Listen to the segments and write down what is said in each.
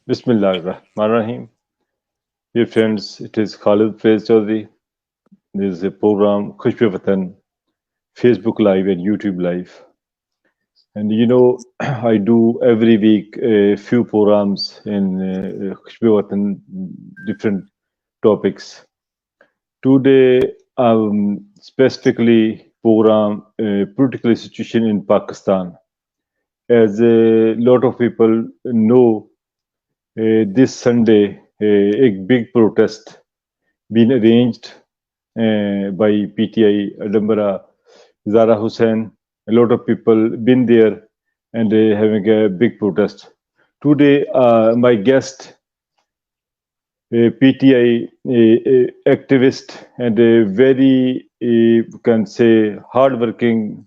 Bismillahirrahmanirrahim. Dear friends, it is Khalid Faiz Chaudhry. This is a program Khushbe Watan, Facebook Live and YouTube Live. And I do every week a few programs in Khushbe Watan, different topics. Today, specifically program political situation in Pakistan. As a lot of people know, this Sunday, a big protest been arranged by PTI Adambara, Zara Hussain. A lot of people been there and having a big protest. Today, my guest, a PTI activist and a very, can say, hardworking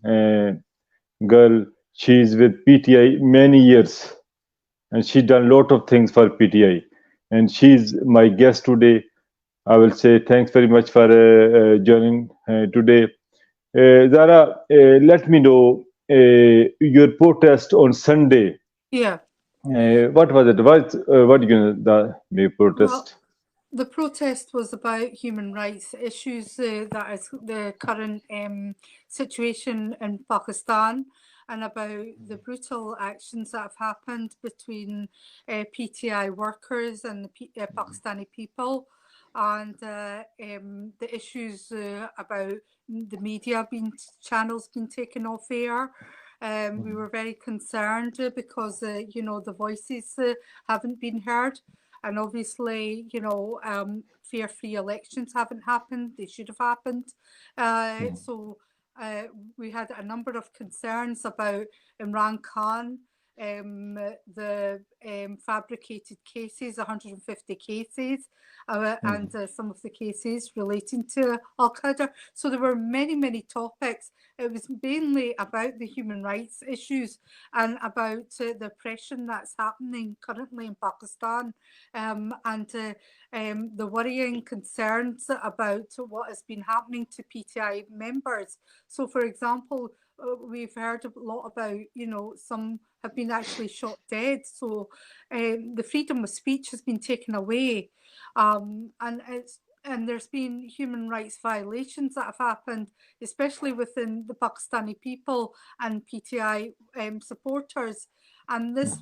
girl. She is with PTI many years and she done lot of things for PTI. And she's my guest today. I will say thanks very much for joining today. Zara, let me know your protest on Sunday. Yeah. What was it? What the protest? The protest was about human rights issues, that is the current situation in Pakistan, and about the brutal actions that have happened between PTI workers and the Pakistani people, and the issues about the media channels being taken off air. We were very concerned because, the voices haven't been heard. And obviously, fair-free elections haven't happened. They should have happened. So we had a number of concerns about Imran Khan, the fabricated cases, 150 cases, and some of the cases relating to Al-Qaeda. So there were many, many topics. It was mainly about the human rights issues and about the oppression that's happening currently in Pakistan, and the worrying concerns about what has been happening to PTI members. So, for example, we've heard a lot about, some have been actually shot dead. So the freedom of speech has been taken away. And there's been human rights violations that have happened, especially within the Pakistani people and PTI supporters. And this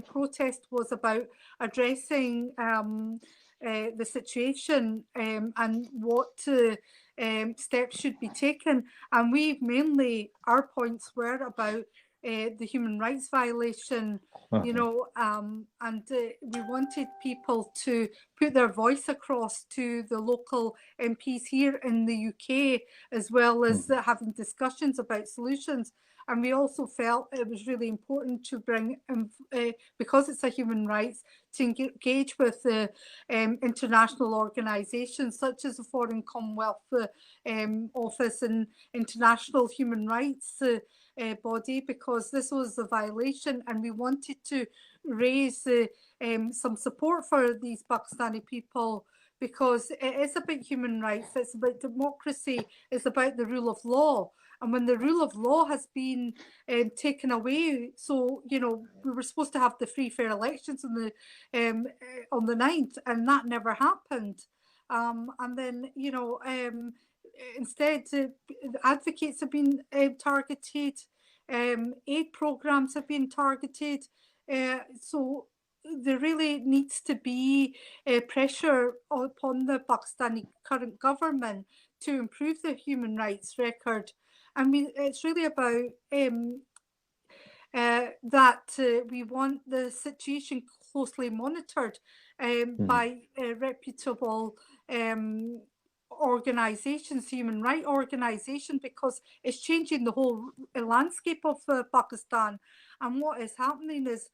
protest was about addressing the situation and what steps should be taken. And our points were about the human rights violation, and we wanted people to put their voice across to the local MPs here in the UK, as well as having discussions about solutions. And we also felt it was really important to bring, because it's a human rights, to engage with the international organisations such as the Foreign Commonwealth Office and International Human Rights body, because this was a violation, and we wanted to raise some support for these Pakistani people, because it is about human rights, it's about democracy, it's about the rule of law. And when the rule of law has been taken away, so, we were supposed to have the free, fair elections on the 9th, and that never happened. And then, instead, advocates have been targeted, aid programs have been targeted. So there really needs to be pressure upon the Pakistani current government to improve the human rights record. I mean, it's really about that we want the situation closely monitored by reputable organizations, human rights organizations, because it's changing the whole landscape of Pakistan. And what is happening is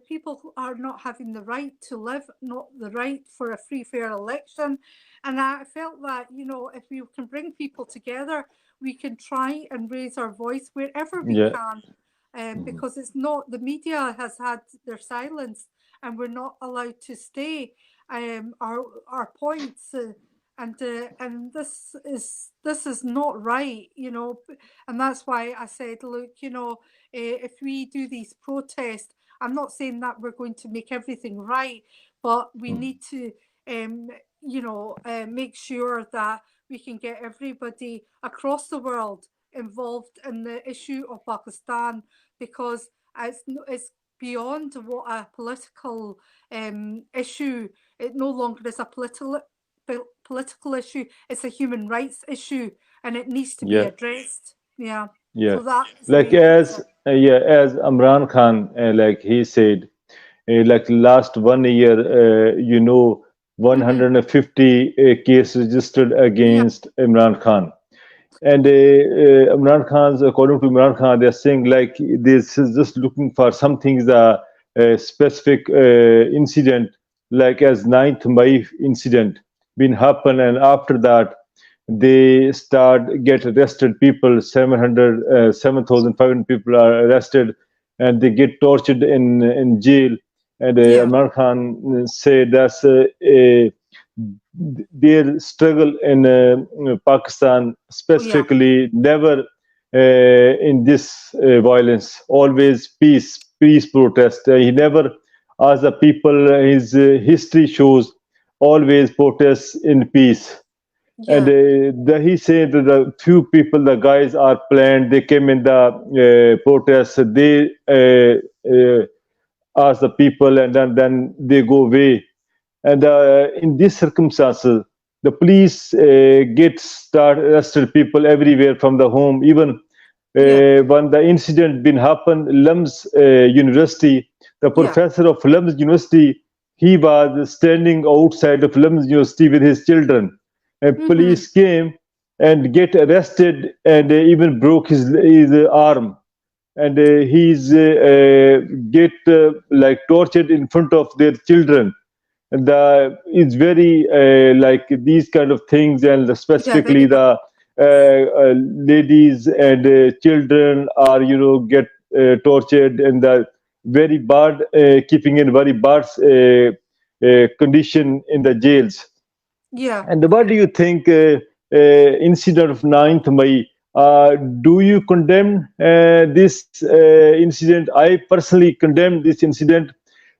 people are not having the right to live, not the right for a free, fair election. And I felt that, if we can bring people together, we can try and raise our voice wherever we can. Because it's not, the media has had their silence, and we're not allowed to stay our points. And this is not right, and that's why I said, look, if we do these protests, I'm not saying that we're going to make everything right, but we need to, make sure that we can get everybody across the world involved in the issue of Pakistan, because it's beyond what a political issue. It no longer is a political issue. It's a human rights issue, and it needs to be Yeah, addressed. Yeah. yeah. So that's the Like main concern. as Imran Khan, like he said, like last 1 year, 150 cases registered Yeah. against Imran Khan. And Imran Khan's, according to Imran Khan, they're saying like this is just looking for something, the specific incident, like as 9th May incident been happen, and after that they start get arrested people. 7,500 people are arrested, and they get tortured in jail. And Yeah. Imran Khan said that's their struggle in Pakistan Yeah. specifically never in this violence, always peace protest. He never asked the people. His history shows always protests in peace. And Yeah. he said that the few people, the guys are planned. They came in the protests. They ask the people, and then they go away. And in these circumstances, the police get start arrested people everywhere from the home. Even Yeah. when the incident been happened, Lums University, the Yeah. professor of Lums University, he was standing outside of Lums University with his children, and police came and get arrested, and even broke his arm, and he's get like tortured in front of their children. And it's very like these kind of things, and Yeah. specifically Very bad. the ladies and children are get tortured, and the very bad keeping in very bad condition in the jails. Yeah. And what do you think incident of 9th May? Do you condemn this incident? I personally condemn this incident.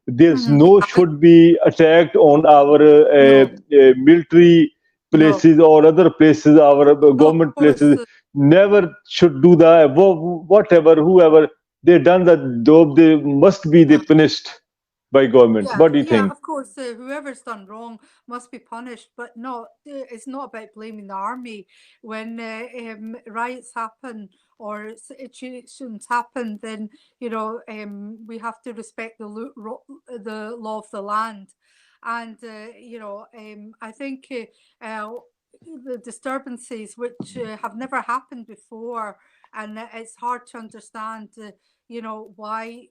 There's no should be attacked on our No. military No. places or other places, our No. Of government course. places. Never should do that. Whatever, whoever they done that job, they must be they punished by government. Yeah, What do you yeah, think? of course, whoever's done wrong must be punished, but no, it's not about blaming the army. When riots happen or situations happen, then we have to respect the law of the land, and I think the disturbances which have never happened before, and it's hard to understand. Why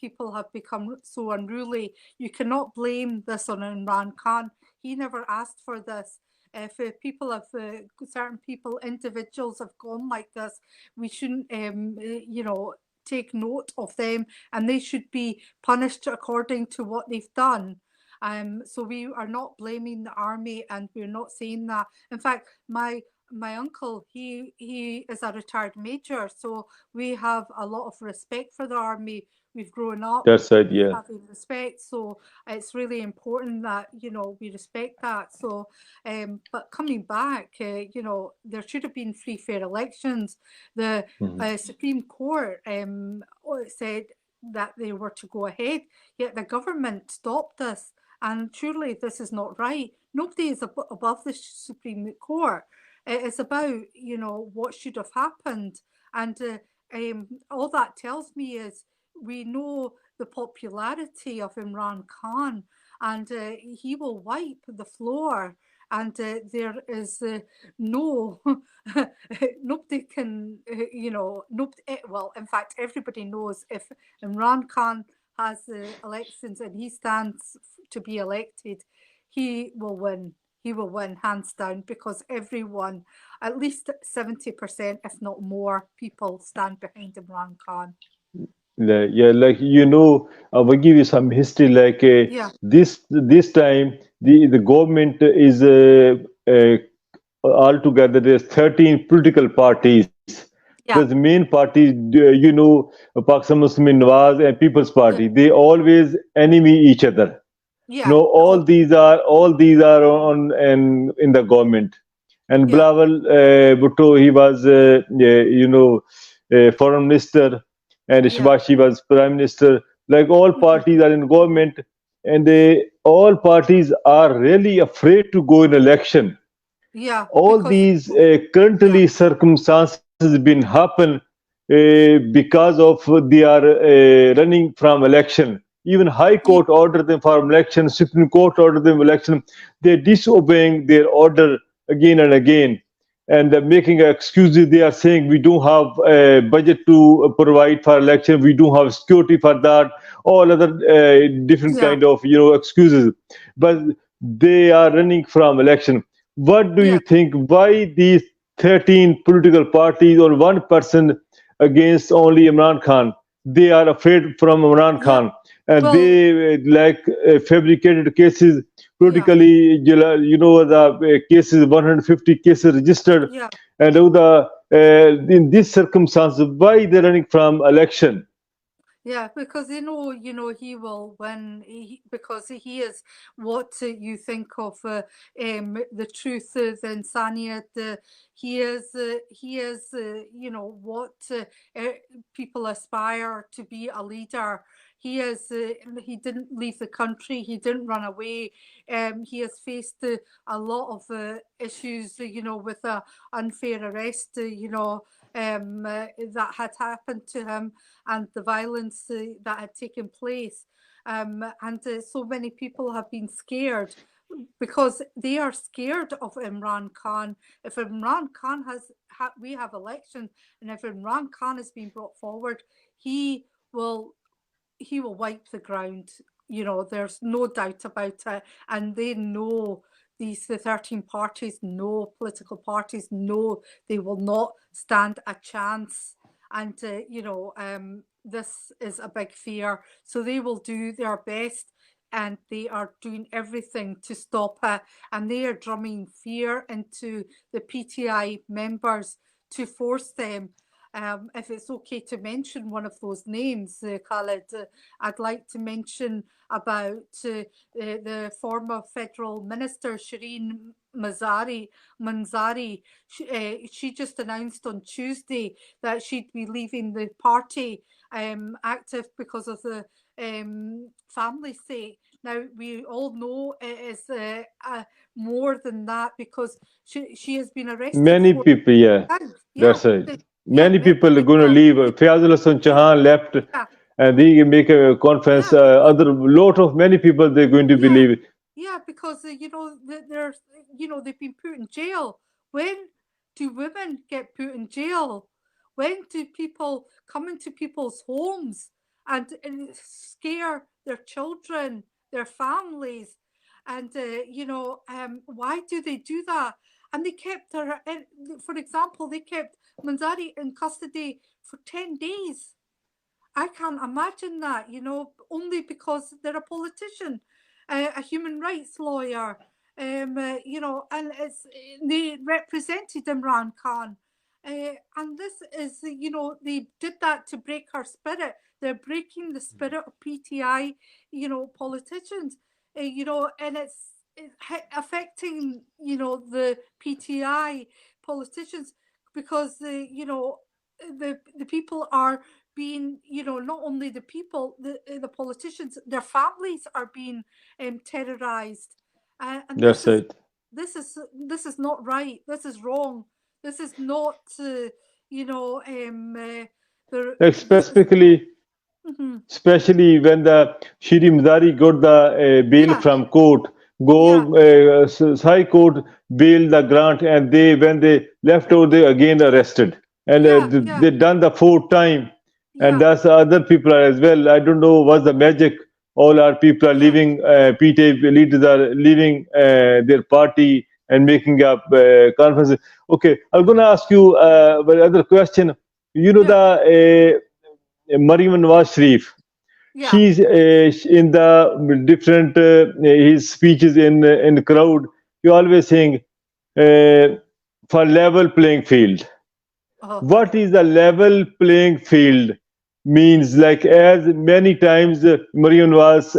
people have become so unruly. You cannot blame this on Imran Khan. He never asked for this. If people have, certain people, individuals have gone like this, we shouldn't, take note of them, and they should be punished according to what they've done. So we are not blaming the army, and we're not saying that. In fact, my uncle, he is a retired major, so we have a lot of respect for the army. We've grown up That's right. Yeah. having respect, so it's really important that we respect that. So but coming back, there should have been free, fair elections. The Supreme Court said that they were to go ahead, yet the government stopped this, and surely this is not right. Nobody is above the Supreme Court. It's about what should have happened, and all that tells me is we know the popularity of Imran Khan, and he will wipe the floor, and there is no nobody can nobody, well, in fact, everybody knows if Imran Khan has elections and he stands to be elected, he will win. He will win hands down, because everyone, at least 70%, if not more, people stand behind Imran Khan. Yeah, like I will give you some history. Like Yeah. this time, the government is altogether there's 13 political parties. Yeah. The main parties, Pakistan Muslim Nawaz and People's Party, they always enemy each other. Yeah. No, all these are on in the government. And Bilawal Bhutto, he was foreign minister, and Ishbashi was prime minister. Like all parties are in government, and all parties are really afraid to go in election. Yeah. All these currently circumstances been happen because of they are running from election. Even High Court ordered them from election, Supreme Court ordered them election. They're disobeying their order again and again, and making excuses. They are saying we don't have a budget to provide for election. We don't have security for that. All other different kind of excuses, but they are running from election. What do you think? Why these 13 political parties or one person against only Imran Khan? They are afraid from Imran Khan, and they fabricated cases politically. The cases, 150 cases registered, and in this circumstance, why they're running from election? Yeah, because they know, he will win because he is what you think of the truth, the insaniyat. He is, what people aspire to be a leader. He is. He didn't leave the country. He didn't run away. He has faced a lot of issues, with unfair arrest, that had happened to him, and the violence that had taken place. And so many people have been scared because they are scared of Imran Khan. If Imran Khan we have election, and if Imran Khan has been brought forward, he will wipe the ground. There's no doubt about it. And they know, the 13 parties, no political parties, no, they will not stand a chance. And, this is a big fear. So they will do their best, and they are doing everything to stop it. And they are drumming fear into the PTI members to force them. If it's okay to mention one of those names, Khalid, I'd like to mention about the former federal minister, Shireen Manzari. She just announced on Tuesday that she'd be leaving the party, active because of the family sake. Now, we all know it is more than that, because she has been arrested. Many people, that's right. Many people are going to leave. Fayazul Hassan Chahan left, and they make a conference. Many people, they're going to be leaving. Yeah, because they've been put in jail. When do women get put in jail? When do people come into people's homes and scare their children, their families? And why do they do that? And they kept her, for example, they kept Manzari in custody for 10 days. I can't imagine that, only because they're a politician, a human rights lawyer, and they represented Imran Khan. And this is, they did that to break her spirit. They're breaking the spirit of PTI, politicians, and it's affecting, the PTI politicians, because, the people are being, not only the people, the politicians, their families are being terrorized. And that's right. This is not right. This is wrong. This is not, especially when the Shiri Mazari got the bail from court, High Court bailed the grant, and when they left out, they again arrested, and they done the fourth time, and that's other people are as well. I don't know what's the magic. All our people are leaving, PTA leaders are leaving their party and making up conferences. Okay, I'm going to ask you another question. The Maryam Nawaz Sharif, she's in the different his speeches in the crowd. He always saying for level playing field. What is the level playing field? Means like as many times Marion was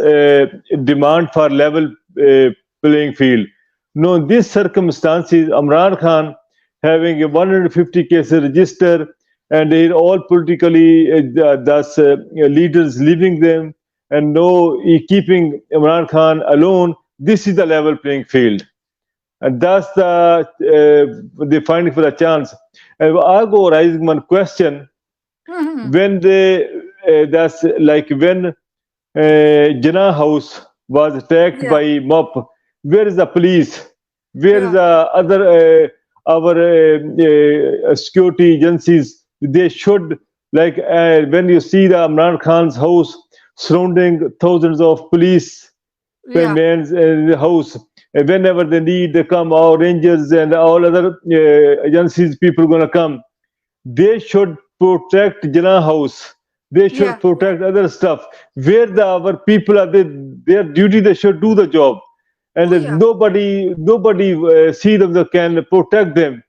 demand for level playing field. No, in these circumstances, Imran Khan having a 150 cases register, and they're all politically thus leaders leaving them, and no keeping Imran Khan alone. This is the level playing field, and that's the finding for the chance. And I go raising one question when they that's like when Jinnah House was attacked by mob. Where is the police? Where is the other our security agencies? They should like when you see the Imran Khan's house surrounding thousands of police men in the house. Whenever they need, they come. Our rangers and all other agencies, people gonna come. They should protect Jinnah House. They should protect other stuff. Where our people are, their duty, they should do the job. And nobody see them that can protect them.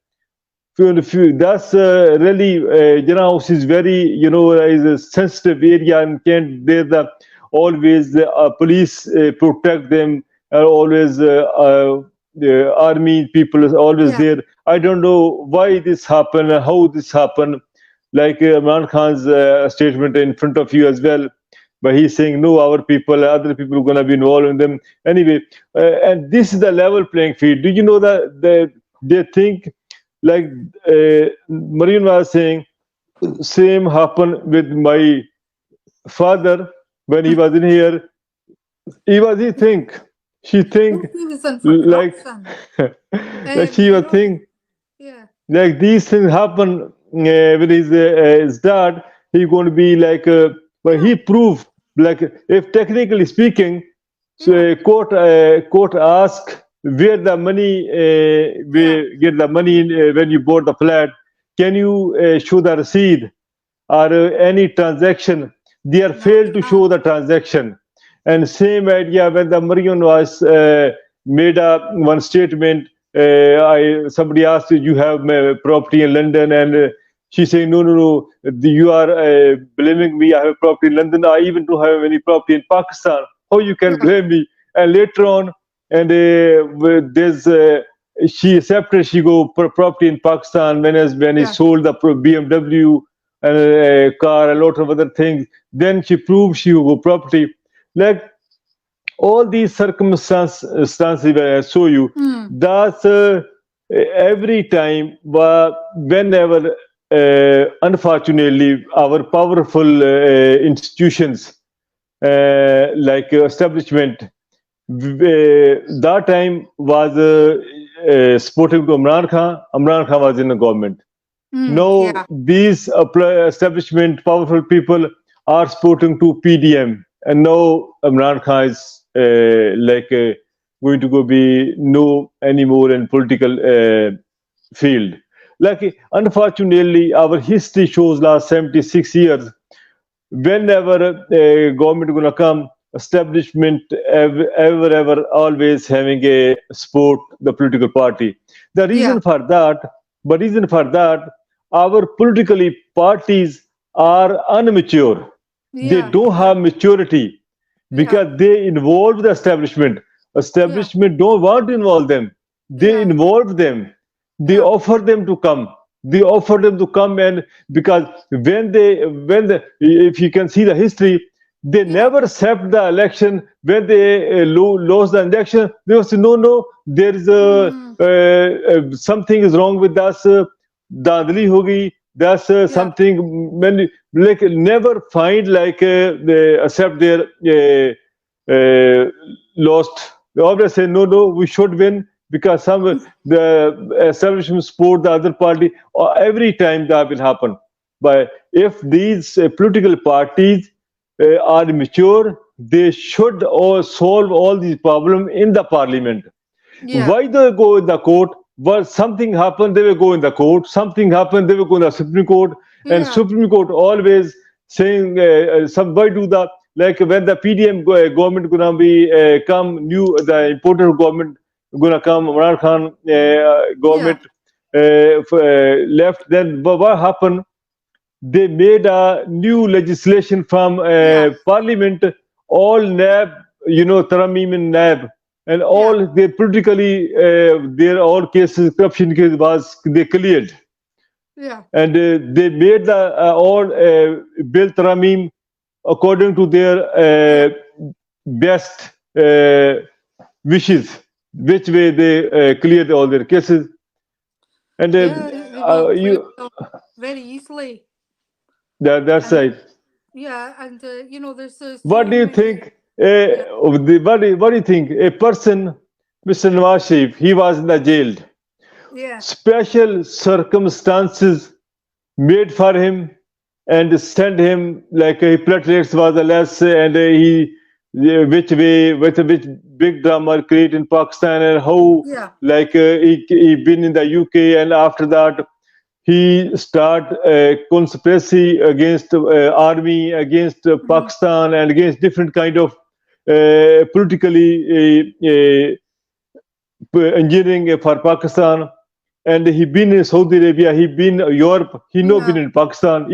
That's really Jinnah House is very is a sensitive area, and can't there always police protect them. Always army people is always there. I don't know why this happened, how this happened. Like Imran Khan's statement in front of you as well, but he's saying no, our people, other people are going to be involved in them anyway. And this is the level playing field. Do you know that they think like Marion was saying, same happened with my father when he was in here. He think. She think like she was think like these things happen with his dad. He going to be like, but he proved like if technically speaking, so court ask where the money we get the money when you bought the flat. Can you show the receipt or any transaction? They are failed to show the transaction. And same idea when the Marion was made one statement. Somebody asked you have property in London, and she saying no, you are blaming me. I have property in London. I even don't have any property in Pakistan. How you can blame me? And later on, and there's she accepted she go property in Pakistan when he sold the BMW and a car, a lot of other things. Then she proved she go property. Like all these circumstances I show you, that's every time, whenever unfortunately our powerful institutions like establishment, that time was supporting to Imran Khan. Imran Khan was in the government. Now these establishment, powerful people are supporting to PDM. And now Imran Khan is going to go be no anymore in political field. Like unfortunately, our history shows last 76 years. Whenever government gonna come, establishment ever always having a support the political party. The reason for that, our political parties are immature. They don't have maturity because they involve the establishment. Establishment don't want to involve them. They involve them. They offer them to come. And because when if you can see the history, they never accept the election. When they lost the election, they will say no, there is something is wrong with us. Dandli hogi. That's something when like never find like they accept their lost. They always say no, we should win because the establishment support the other party. Every time that will happen. But if these political parties are mature, they should all solve all these problems in the parliament. Why they go in the court? Well, something happened, they will go in the court. Something happened, they will go in the Supreme Court. And Supreme Court always saying, why do that? Like when the PDM government gonna be the imported government gonna come, Imran Khan government. left, then what happened? They made a new legislation from Yeah. Parliament, all NAB, Taramim in NAB, and Yeah. all they politically their all cases, corruption case was they cleared, Yeah. and they made the all bill Taramim according to their best wishes, which way they cleared all their cases, and Yeah, they will clear you it up very easily. that's And right. yeah, and there's What so do you many. think? Yeah. What do you think? A person, Mr. Nawaz Sharif, he was in the jail. Yeah. Special circumstances made for him and sent him like platelets was the less, and he which way with which big drama create in Pakistan, and how Yeah. like he been in the UK, and after that he start a conspiracy against army, against Hmm. Pakistan, and against different kind of politically engineering for Pakistan. And he been in Saudi Arabia, he been Europe, he no been Yeah. in Pakistan.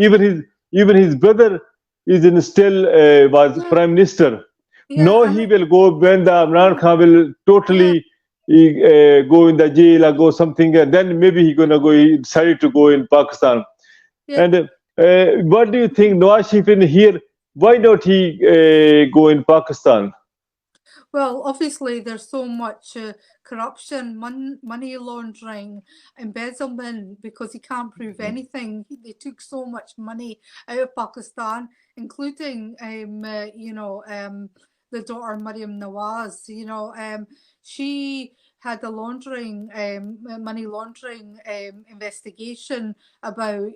Even his brother is in still was Yeah. prime minister. Yeah. No, And he will go when the Imran Khan will yeah. totally go in the jail or go something, and then maybe he gonna go. He decided to go in Pakistan. Yeah. And what do you think, Nawaz Sharif in here? Why not he go in Pakistan? Well, obviously, there's so much corruption, money laundering, embezzlement, because he can't prove anything. They took so much money out of Pakistan, including, the daughter Mariam Nawaz. She had a money laundering investigation about,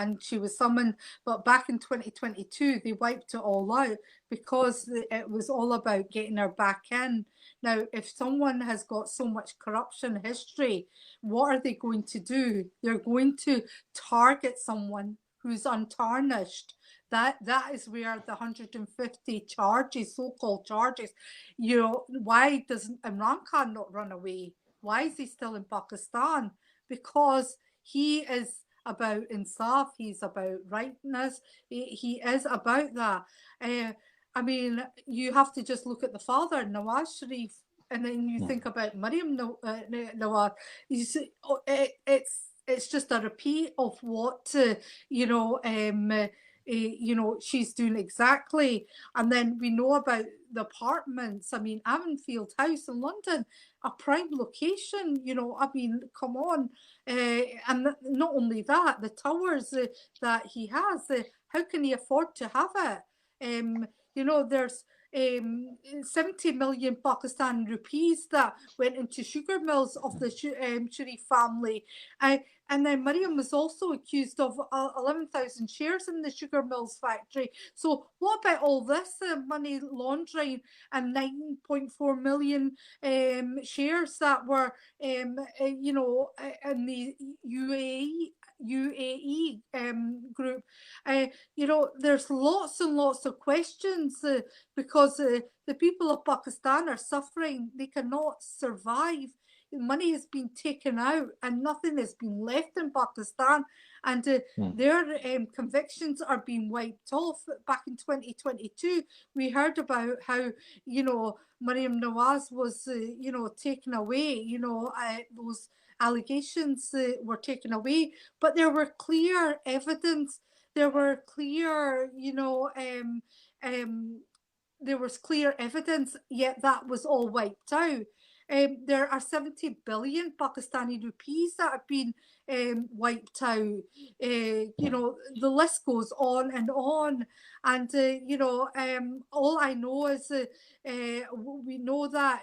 and she was summoned. But back in 2022, they wiped it all out because it was all about getting her back in. Now, if someone has got so much corruption history, what are they going to do? They're going to target someone who's untarnished. That is where the 150 charges, so-called charges, why doesn't Imran Khan not run away? Why is he still in Pakistan? Because he is about insaf, he's about rightness, he is about that. I mean, you have to just look at the father, Nawaz Sharif, and then you think about Mariam Nawaz. You see, it's just a repeat of what she's doing exactly. And then we know about the apartments. I mean, Avonfield House in London, a prime location. I mean, come on. And not only that, the towers that he has. How can he afford to have it? There's 70 million Pakistan rupees that went into sugar mills of the Sharif family. And then Mariam was also accused of 11,000 shares in the sugar mills factory. So what about all this money laundering and 9.4 million shares that were, in the UAE group? There's lots and lots of questions because the people of Pakistan are suffering. They cannot survive. Money has been taken out and nothing has been left in Pakistan, and their convictions are being wiped off. Back in 2022, we heard about how Mariam Nawaz was taken away. Those allegations were taken away, but there were clear evidence. There were clear, there was clear evidence, yet that was all wiped out. There are 70 billion Pakistani rupees that have been wiped out. The list goes on and on. And, all I know is we know that,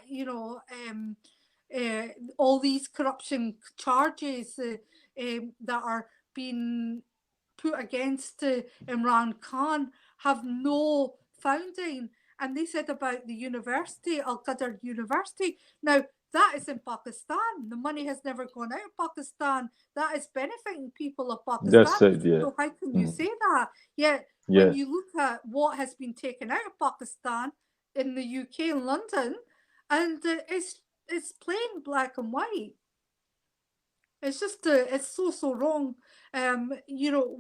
all these corruption charges that are being put against Imran Khan have no founding. And they said about the university, Al Qadr University. Now, that is in Pakistan. The money has never gone out of Pakistan. That is benefiting people of That's Pakistan. right. Yeah. So how can you say that? Yet, when Yeah. you look at what has been taken out of Pakistan in the UK and London, and it's plain black and white. It's just it's so wrong. You know,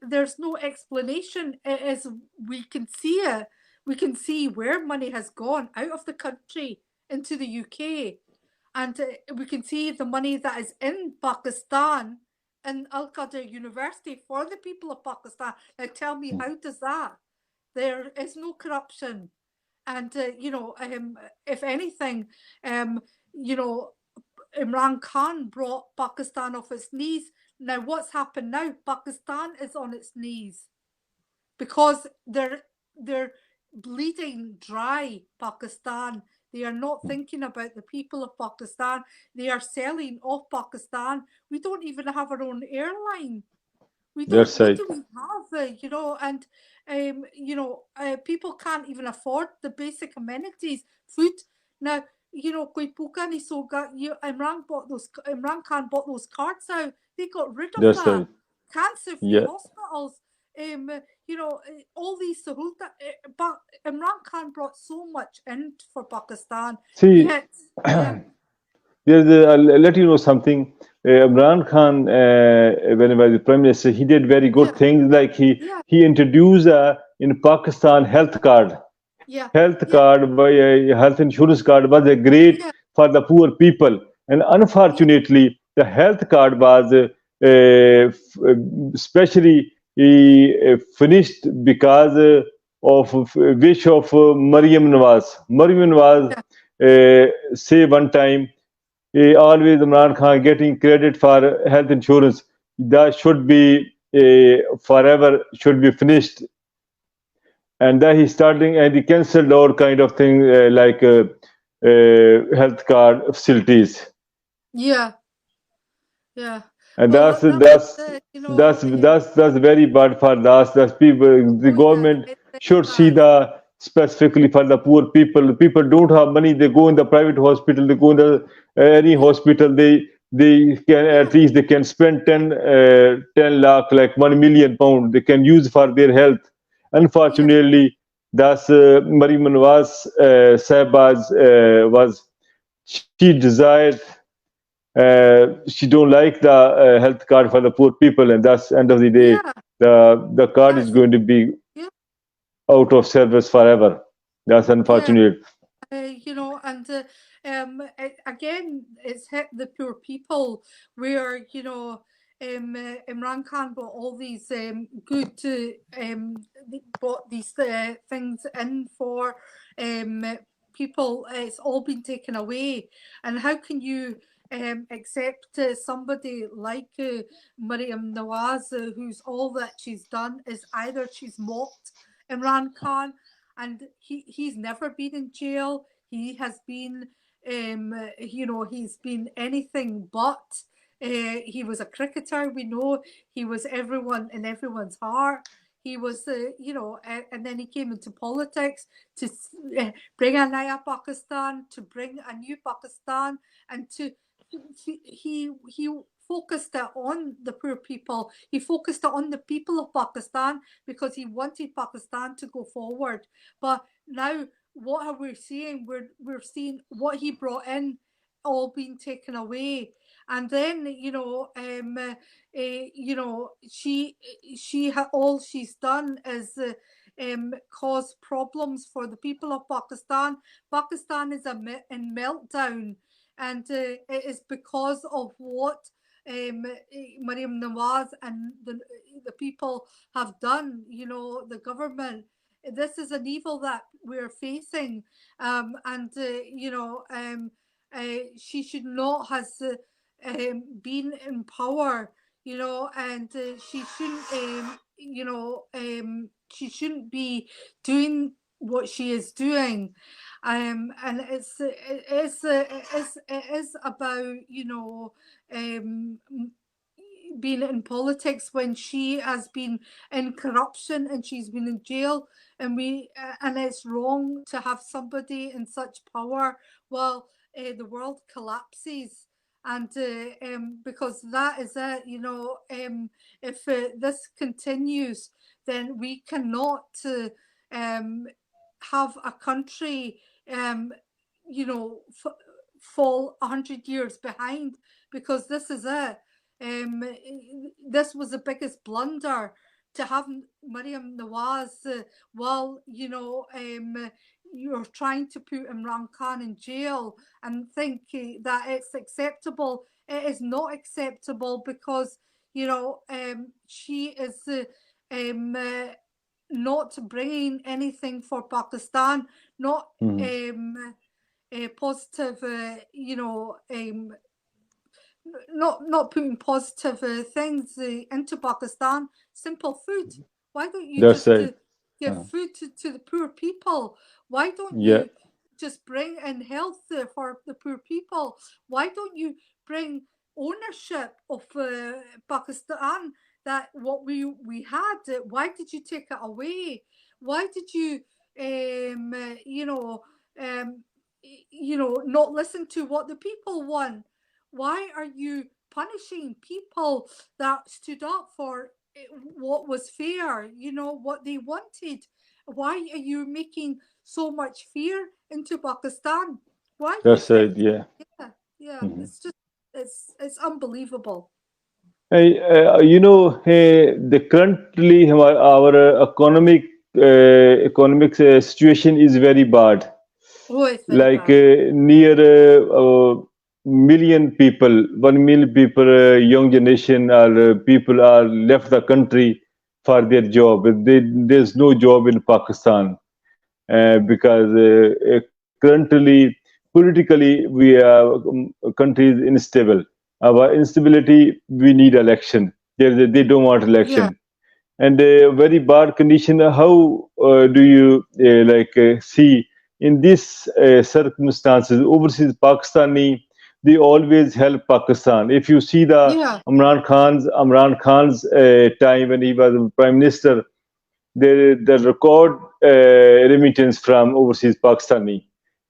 there's no explanation. As we can see it, we can see where money has gone out of the country into the UK, and we can see the money that is in Pakistan in Al Qadir University for the people of Pakistan. Now, tell me, how does that? There is no corruption, and you know, if anything, you know, Imran Khan brought Pakistan off its knees. Now, what's happened now? Pakistan is on its knees because they're bleeding dry Pakistan. They are not thinking about the people of Pakistan. They are selling off Pakistan. We don't even have our own airline. That's What right. do we have? You know, and you know, people can't even afford the basic amenities, food. Now, you know, koi puka ni soga. Imran Khan bought those cards out. They got rid of That's that. right. Cancer-free Yeah. hospitals. You know, all these sahulta. But Imran Khan brought so much in for Pakistan. See, Yet, yeah, I'll let you know something. Imran Khan, when he was the prime minister, he did very good yeah, things. Like yeah, he introduced in Pakistan health card. yeah, Health yeah, card, health insurance card was a great yeah, for the poor people. And yeah, unfortunately, the health card was especially finished because of wish of Maryam Nawaz. Maryam Nawaz yeah, say one time, always Imran Khan getting credit for health insurance. That should be forever, should be finished. And then he starting and he cancelled all kind of thing like health card facilities. yeah, yeah. And Well, that's that was that's it. You know, that's that's very bad for us. That's people. The oh yeah, government it's very should see bad. the specifically for the poor people. People don't have money. They go in the private hospital. They go in the any Yeah, hospital. They can at yeah, least they can spend 10 lakh like 1 million pound. They can use for their health. yeah, Unfortunately, that's Maryam Nawaz Sahbaz was she desired she don't like the health card for the poor people, and that's end of the day yeah. the card is That's going to be yeah, out of service forever. That's yeah. unfortunate. You know, and again, it's hit the poor people where you know. Imran Khan brought all these good brought these things in for people. It's all been taken away, and how can you accept somebody like Maryam Nawaz, who's all that she's done is either she's mocked Imran Khan, and he's never been in jail. He has been, you know, he's been anything but. He was a cricketer. We know he was everyone in everyone's heart. He was, you know, and then he came into politics to bring a Naya Pakistan, to bring a new Pakistan, and to he focused it on the poor people. He focused it on the people of Pakistan because he wanted Pakistan to go forward. But now, what are we seeing? We're seeing what he brought in all being taken away, and then you know, all she's done is. Cause problems for the people of Pakistan. Pakistan is in meltdown, and it is because of what Maryam Nawaz and the people have done. You know, the government. This is an evil that we're facing, and you know, she should not has been in power. You know, and she shouldn't. You know, she shouldn't be doing what she is doing, and it is about, you know, um, being in politics when she has been in corruption and she's been in jail, and and it's wrong to have somebody in such power while the world collapses. And because that is it, you know, if this continues, then we cannot um, have a country, you know, fall 100 years behind, because this is it. This was the biggest blunder, to have Maryam Nawaz while, you know, you're trying to put Imran Khan in jail and think that it's acceptable. It is not acceptable, because, you know, she is not bringing anything for Pakistan, not positive, you know, not putting positive things into Pakistan. Simple food. Why don't you That's just right. give food to the poor people? Why don't Yeah. you just bring in health for the poor people? Why don't you bring ownership of Pakistan, that what we had? Why did you take it away? Why did you, not listen to what the people want? Why are you punishing people that stood up for what was fair, you know, what they wanted? Why are you making so much fear into Pakistan? Why are you That's right. Yeah. It's just, it's unbelievable. You know, the currently our economic situation is very bad. Oh, it's very Like bad. near million people, 1 million people, young generation, or people are left the country for their job. There's no job in Pakistan because currently politically we country is unstable. Our instability, we need election. They don't want Yeah. election, and very bad condition. How do you see in these circumstances? Overseas Pakistani, they always help Pakistan. If you see the Yeah. Imran Khan's time when he was prime minister, the record remittance from overseas Pakistani.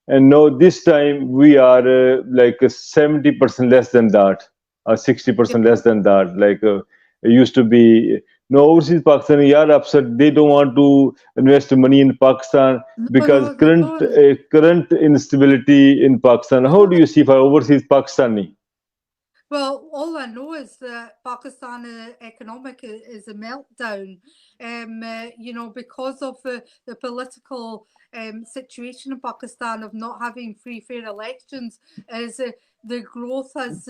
And now this time we are like 70% less than that, or 60% less than that. Like it used to be. No, overseas Pakistani are upset. They don't want to invest money in Pakistan No, because no, they don't. current instability in Pakistan. How do you see for overseas Pakistani? Well, all I know is that Pakistan economic is a meltdown, because of the political situation in Pakistan of not having free, fair elections. Is the growth has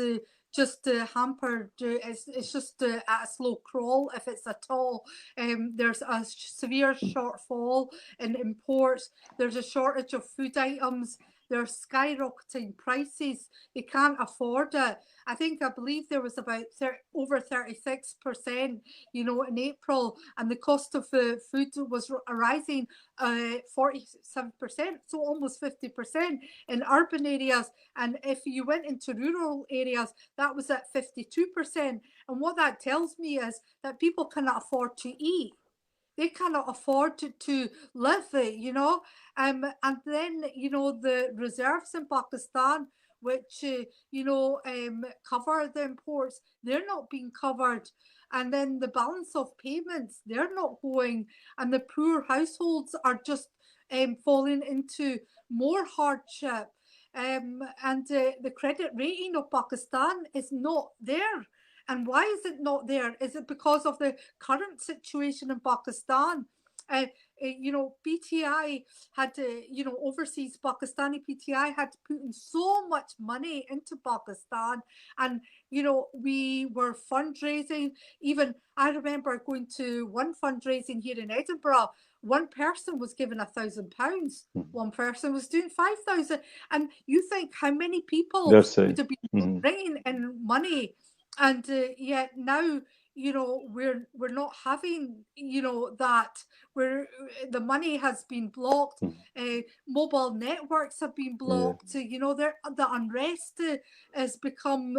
just hampered. It's just at a slow crawl, if it's at all. There's a severe shortfall in imports. There's a shortage of food items. There's skyrocketing prices. They can't afford it. I believe there was about over 36%, in April, and the cost of food was rising 47%, so almost 50% in urban areas. And if you went into rural areas, that was at 52%. And what that tells me is that people cannot afford to eat. They cannot afford to live, and then, the reserves in Pakistan, which, cover the imports, they're not being covered. And then the balance of payments, they're not going. And the poor households are just falling into more hardship. And the credit rating of Pakistan is not there. And why is it not there? Is it because of the current situation in Pakistan? PTI had to, overseas Pakistani PTI had to put in so much money into Pakistan. And, we were fundraising. Even I remember going to one fundraising here in Edinburgh. One person was given £1,000. One person was doing 5,000. And you think how many people That's right. would have been bringing in money. And yet now, we're not having, that where the money has been blocked. Mobile networks have been blocked. The unrest has become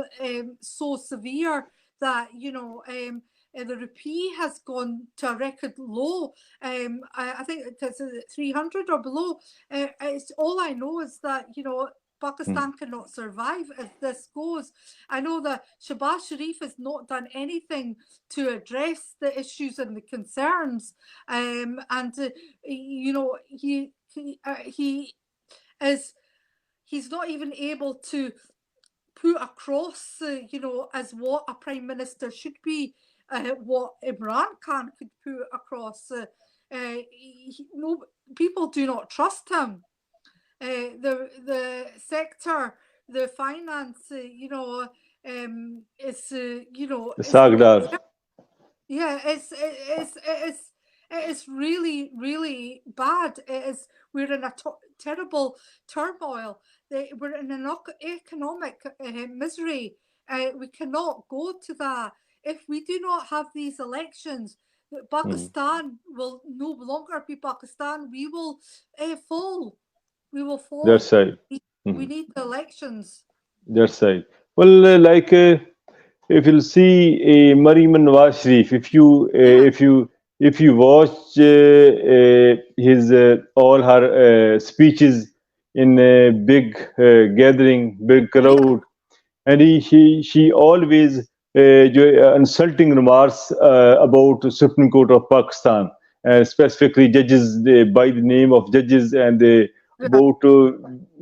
so severe that, the rupee has gone to a record low. I think it's 300 or below. It's all I know is that, Pakistan cannot survive if this goes. I know that Shahbaz Sharif has not done anything to address the issues and the concerns, he is he's not even able to put across, as what a prime minister should be, what Imran Khan could put across. No, people do not trust him. The sector, the finance, is Sagdar. yeah, it is really, really bad. We're in a terrible turmoil. We're in an economic misery. We cannot go to that. If we do not have these elections, Pakistan will no longer be Pakistan. We will fall. We will fall. That's right. We need the elections. That's right. Well, if you'll see Maryam Nawaz Sharif, if you watch his all her speeches in a big gathering, big crowd, and she always insulting remarks about Supreme Court of Pakistan, specifically judges by the name of judges, and about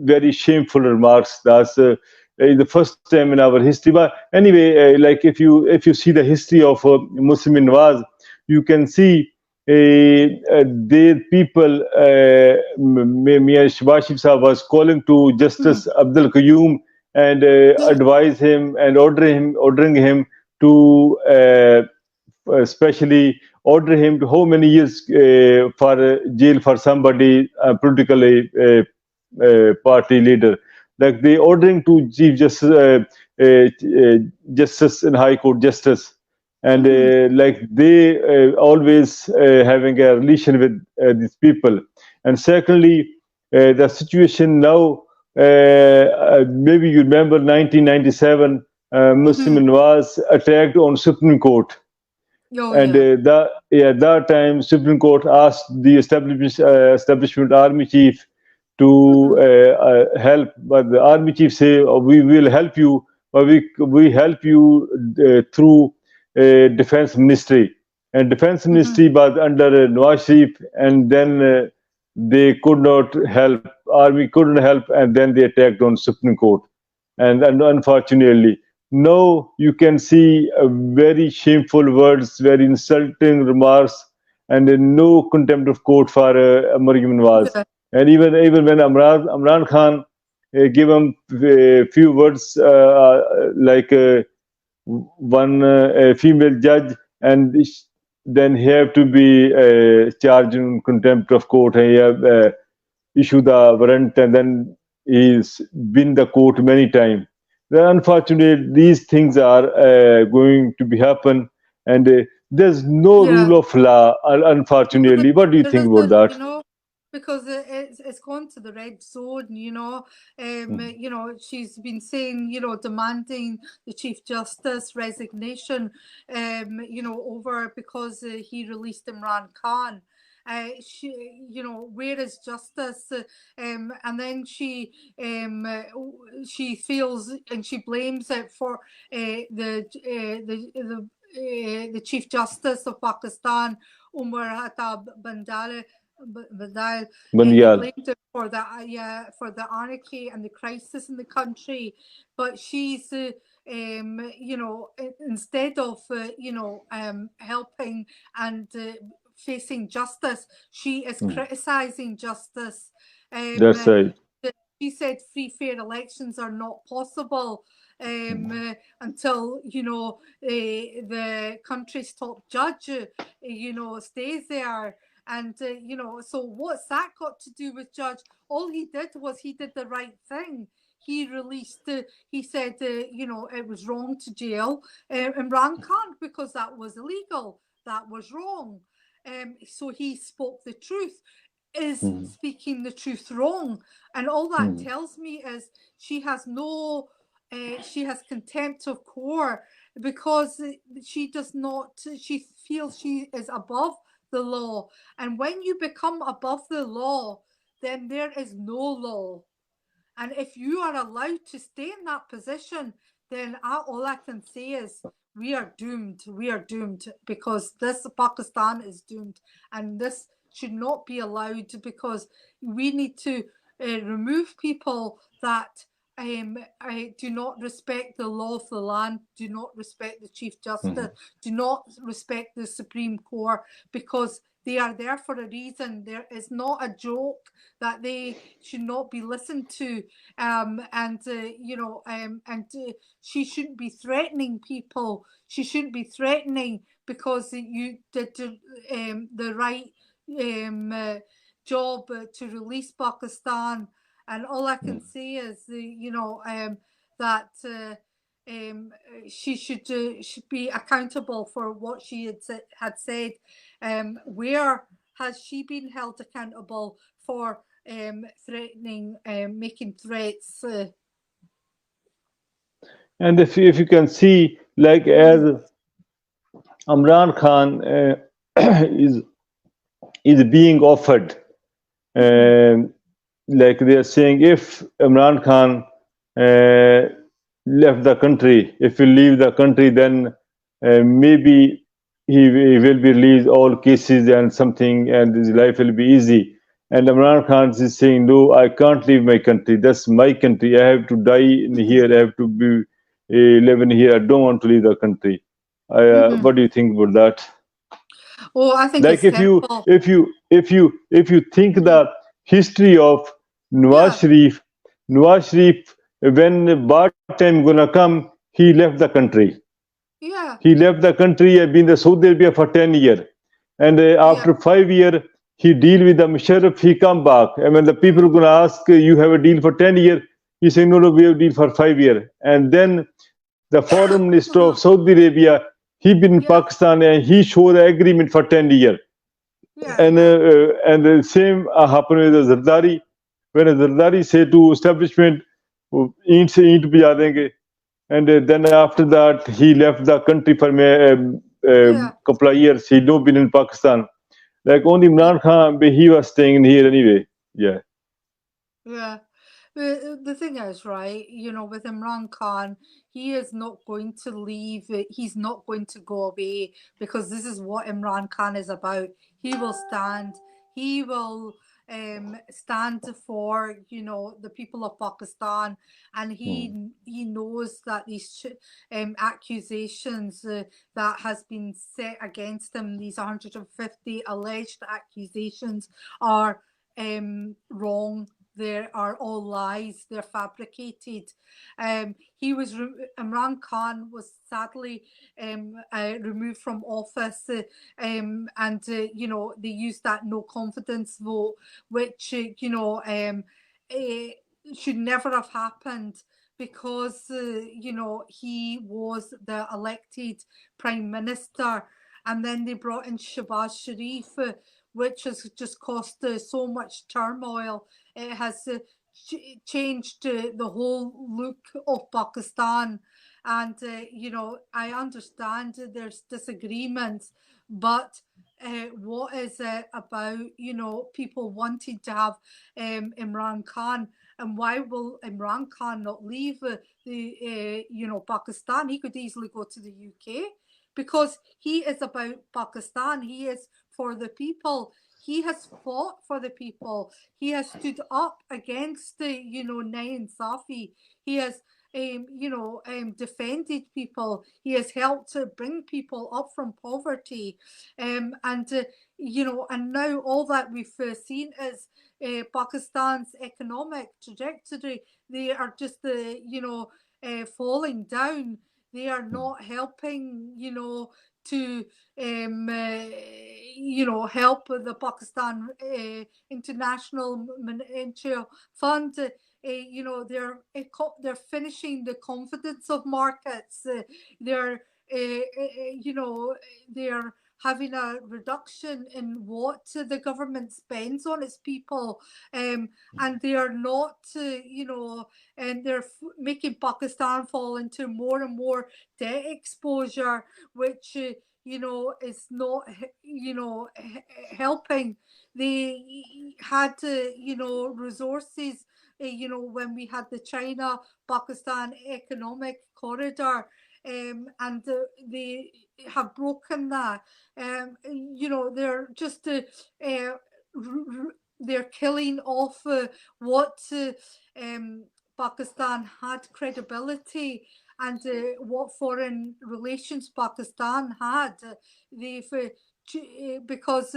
very shameful remarks. That's the first time in our history. But anyway, like if you see the history of Muslim Nawaz, you can see their people. Mia Shibashif Sahab was calling to Justice Abdul Qayyum and advise him and ordering him to especially order him to how many years for jail for somebody politically party leader. Like they ordering to Chief Justice, Justice and High Court Justice, and like they always having a relation with these people. And secondly, the situation now. Maybe you remember 1997, Muslim Nawaz attacked on Supreme Court. And that time Supreme Court asked the establishment army chief to help, but the army chief say, oh, we will help you, but we help you through defense ministry, and defense ministry was under Nawaz Sharif, and then they could not help, army couldn't help, and then they attacked on Supreme Court. And unfortunately, now you can see very shameful words, very insulting remarks, and no contempt of court for Maryam Nawaz. And even when Imran Khan gave him a few words like one female judge, and then he have to be charged in contempt of court, and he have issue the warrant, and then he's been the court many times. Then unfortunately, these things are going to be happen, and there's no rule of law, unfortunately. What do you think about that? Because it's gone to the red zone, she's been saying, demanding the Chief Justice resignation, over because he released Imran Khan. Where is justice? And then she feels and she blames it for the Chief Justice of Pakistan, Umar Hatab Bandal, blamed it for the anarchy and the crisis in the country. But she's instead of helping and facing justice, she is criticizing justice. That's right. She said free, fair elections are not possible until the country's top judge stays there. And so what's that got to do with judge? All he did was he did the right thing. He released, he said, it was wrong to jail Imran Khan because that was illegal. That was wrong. So he spoke the truth. Is speaking the truth wrong? And all that tells me is she has contempt of court because she does not, she feels she is above the law. And when you become above the law, then there is no law. And if you are allowed to stay in that position, then all I can say is we are doomed. We are doomed because this Pakistan is doomed. And this should not be allowed because we need to remove people that do not respect the law of the land, do not respect the Chief Justice, do not respect the Supreme Court, because they are there for a reason. There is not a joke that they should not be listened to, and she shouldn't be threatening people. She shouldn't be threatening because you did the right job to release Pakistan. And all I can say is, that she should be accountable for what she had said. Where has she been held accountable for threatening, making threats? And if you can see, like as Imran Khan is being offered, like they are saying, if Imran Khan left the country, if he leave the country, then maybe he will be released all cases and something, and his life will be easy. And Imran Khan is saying, no, I can't leave my country. That's my country. I have to die in here. I have to be living here. I don't want to leave the country. What do you think about that? Oh, I think Like it's simple. if you think the history of Nawaz Sharif, when bad time gonna come, he left the country. Yeah. He left the country. I've been in Saudi Arabia for 10 years, and after 5 years, he deal with the Musharraf. He come back, and when the people are gonna ask, you have a deal for 10 years, he say, no, we have a deal for 5 years. And then the foreign minister of Saudi Arabia, he been in Pakistan, and he showed the agreement for 10 years. And the same happened with the Zardari. When Zardari say to establishment, eat se eat bija denge. And then after that, he left the country for a couple of years. He not been in Pakistan. Like only Imran Khan, but he was staying here anyway. Yeah. Yeah. The thing is, right, with Imran Khan, he is not going to leave. He's not going to go away, because this is what Imran Khan is about. He will stand. He will stand for, the people of Pakistan, and he knows that these accusations that has been set against him, these 150 alleged accusations, are wrong. They are all lies. They're fabricated. Imran Khan was sadly removed from office, and they used that no confidence vote, which should never have happened, because he was the elected prime minister, and then they brought in Shehbaz Sharif, which has just caused so much turmoil. It has changed the whole look of Pakistan. And, I understand there's disagreements, but what is it about, people wanting to have Imran Khan? And why will Imran Khan not leave Pakistan? He could easily go to the UK, because he is about Pakistan. He is for the people. He has fought for the people. He has stood up against the, Nayan Safi. He has, defended people. He has helped to bring people up from poverty. And now all that we've seen is Pakistan's economic trajectory. They are just, falling down. They are not helping, to help the Pakistan International Monetary Fund. They're finishing the confidence of markets. They're they're having a reduction in what the government spends on its people, and they are not, and they're making Pakistan fall into more and more debt exposure, which is not, helping. They had, resources, when we had the China-Pakistan economic corridor, and they have broken that. They're just they're killing off what Pakistan had credibility and what foreign relations Pakistan had. They've because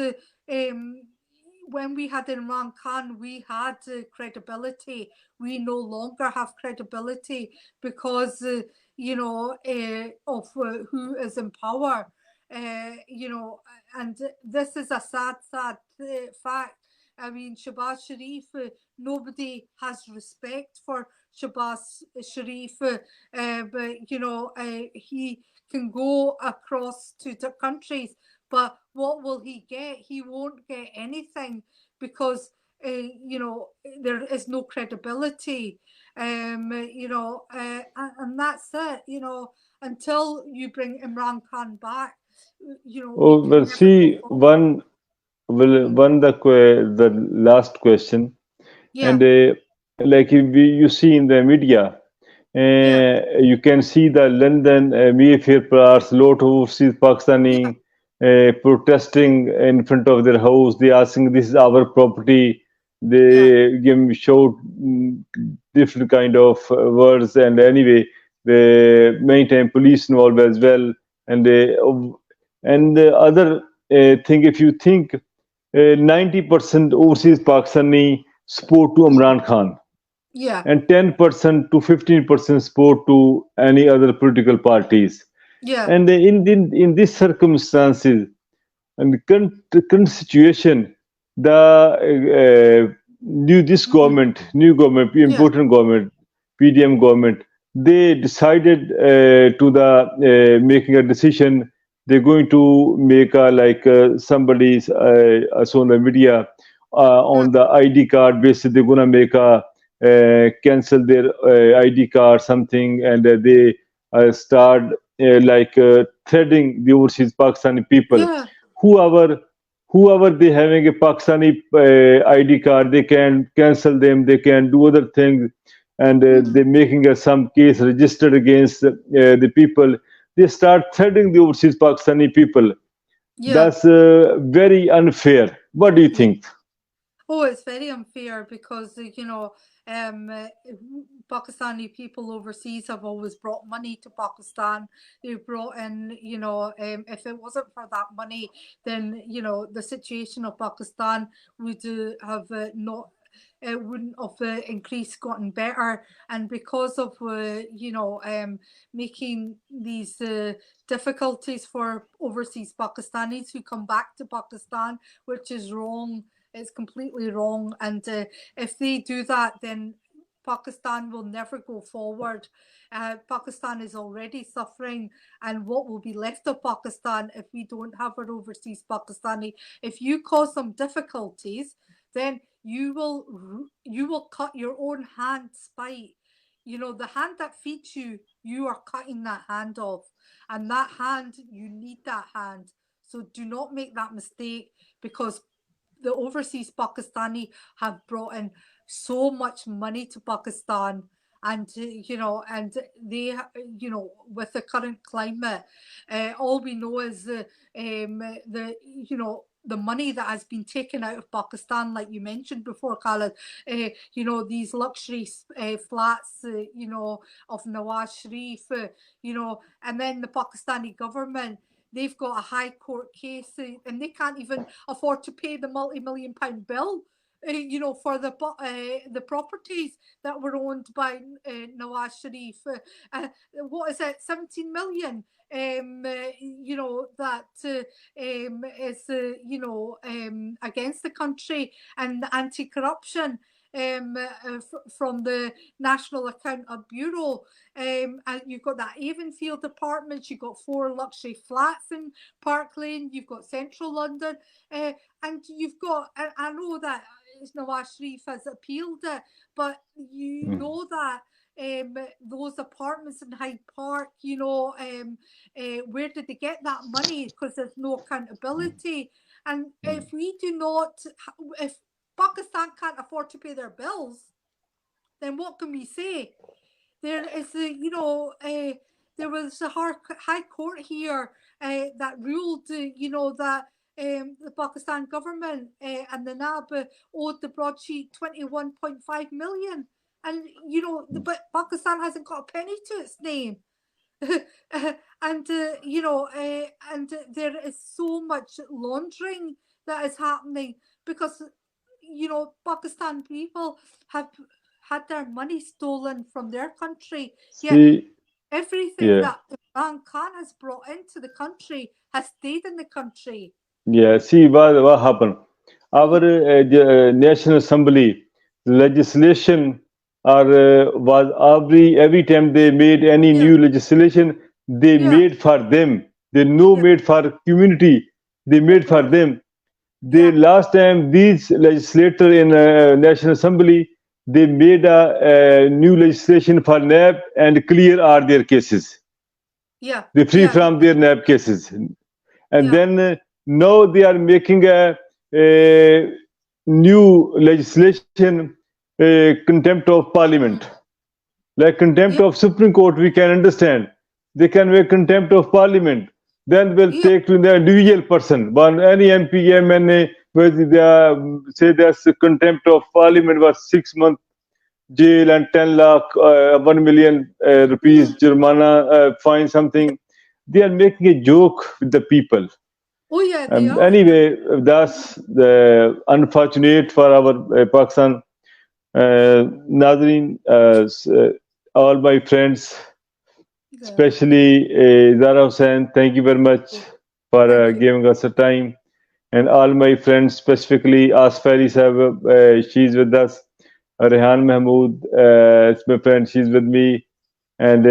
when we had Imran Khan, we had credibility. We no longer have credibility because of who is in power. And this is a sad fact. I mean, Shahbaz Sharif, nobody has respect for Shahbaz Sharif, but he can go across to the countries, but what will he get? He won't get anything because there is no credibility, and that's it. Until you bring Imran Khan back, we Oh, can well, never go see, forward. the last question, and Yeah, like you see in the media, yeah, you can see the London Mayfair Parks, lot of overseas yeah, Pakistani protesting in front of their house. They asking, "This is our property." yeah, They give shout different kind of words, and anyway, the many time police involved as well, and the other thing, if you think 90% overseas Pakistani support to Imran Khan yeah, and 10% to 15% support to any other political parties. yeah, And in these circumstances, and the current situation, the mhm, new government, yeah, important government, PDM government, they decided to the making a decision. They're going to make a like somebody's I saw on the media yeah, on the ID card basis. They're gonna make a cancel their ID card something, and they start threading the overseas Pakistani people. yeah, Whoever whoever they having a Pakistani ID card, they can cancel them. They can do other things, and mhm, they making some case registered against the people. They start threatening the overseas Pakistani people. yeah, That's very unfair. What do you yeah. think? Oh, it's very unfair because Pakistani people overseas have always brought money to Pakistan. They've brought in, if it wasn't for that money, then the situation of Pakistan would have not. It wouldn't have increased, gotten better, and because of making these difficulties for overseas Pakistanis who come back to Pakistan, which is wrong. It's completely wrong. And if they do that, then Pakistan will never go forward. Pakistan is already suffering, and what will be left of Pakistan if we don't have our overseas Pakistani? If you cause them difficulties, then you will cut your own hand spite. The hand that feeds you, you are cutting that hand off, and that hand, you need that hand. So do not make that mistake because the overseas Pakistani have brought in so much money to Pakistan, and and they, with the current climate, all we know is the the money that has been taken out of Pakistan, like you mentioned before, Khaled. These luxury flats, of Nawaz Sharif, and then the Pakistani government, they've got a high court case, and they can't even afford to pay the multi-million pound bill, for the properties that were owned by Nawaz Sharif. What is it, 17 million? That is, against the country, and the anti-corruption from the National Account Bureau. And you've got that Avonfield apartments, you've got 4 luxury flats in Park Lane, you've got Central London, and you've got, I know that Nawaz Sharif has appealed it, but you know that those apartments in Hyde Park, where did they get that money? Because there's no accountability. And if we do not, if Pakistan can't afford to pay their bills, then what can we say? There is there was a high court here that ruled, that the Pakistan government and the NAB owed the broadsheet 21.5 million. And, you know, Pakistan hasn't got a penny to its name. And, you know, and there is so much laundering that is happening because, you know, Pakistan people have had their money stolen from their country. Yet See, everything yeah, that Imran Khan has brought into the country has stayed in the country. yeah. See what happened. Our National Assembly legislation was every time they made any Yeah, new legislation, they yeah, made for them. They no yeah, made for community. They made for yeah, them. They yeah, last time these legislator in National Assembly they made a new legislation for NAB and clear all their cases. yeah, They free yeah, from their NAB cases, and yeah, then now they are making a new legislation, contempt of Parliament. Like contempt yeah, of Supreme Court, we can understand. They can make contempt of Parliament. Then will yeah, take to the individual person. But any MP, MNA, where they say there's a contempt of Parliament was 6 months jail and 10 lakh, 1 million rupees jurmana, fine something. They are making a joke with the people. oh yeah, they are. Anyway, that's the unfortunate for our Pakistan. Nazreen, all my friends, Yeah, especially Zara Hussain, thank you very much for thank you. giving us a time. And all my friends, specifically Asfari Sahib, she's with us. Rehan Mahmood, it's my friend, she's with me. And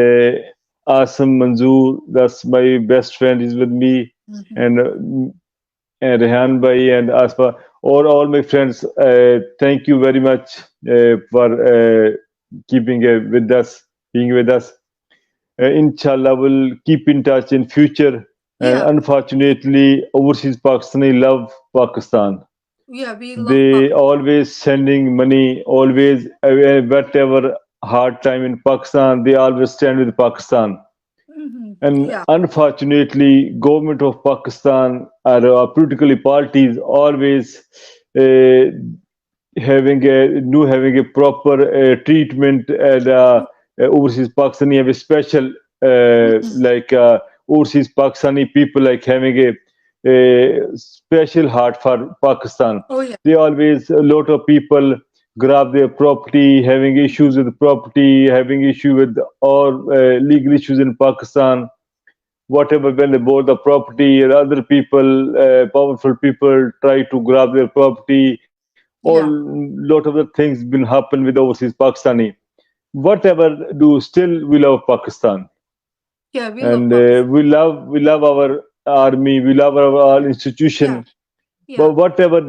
Asam Manzoor, that's my best friend, he's with me. Mhm. And Rehan Bhai and Aspa, or all my friends, thank you very much for keeping with us, being with us. Inshallah, we'll keep in touch in future. And Yeah, unfortunately, overseas Pakistani love Pakistan. yeah, we love They Pakistan. always sending money, always whatever hard time in Pakistan, they always stand with Pakistan. And Yeah, unfortunately, government of Pakistan or political parties always uh, having a proper treatment and overseas Pakistani have a special like overseas Pakistani people like having a special heart for Pakistan. oh yeah, They always a lot of people grab their property, having issues with property, having issue with all legal issues in Pakistan. Whatever when they bought the property, or other people, powerful people try to grab their property. All yeah, lot of the things been happen with overseas Pakistani. Whatever do, still we love Pakistan, yeah, we love and Pakistan. we love our army, we love our Yeah, institution. But yeah, whatever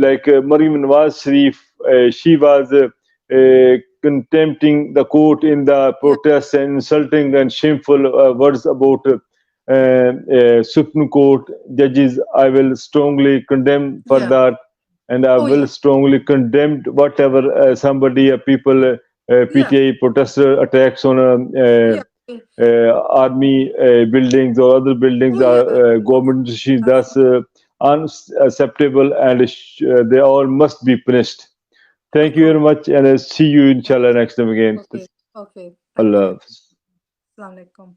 like Maryam Nawaz Sharif, she was contempting the court in the yeah, protests and insulting and shameful words about Supreme Court judges. I will strongly condemn for yeah, that, and I oh will yeah, strongly condemn whatever somebody, people, yeah, PTI protester attacks on yeah, army buildings or other buildings oh are yeah, government machines. that's That's unacceptable, and they all must be punished. Thank you very okay, much, and I'll see you inshallah next time again. okay, okay. Thank Allah you. Hafiz. Assalamu alaikum.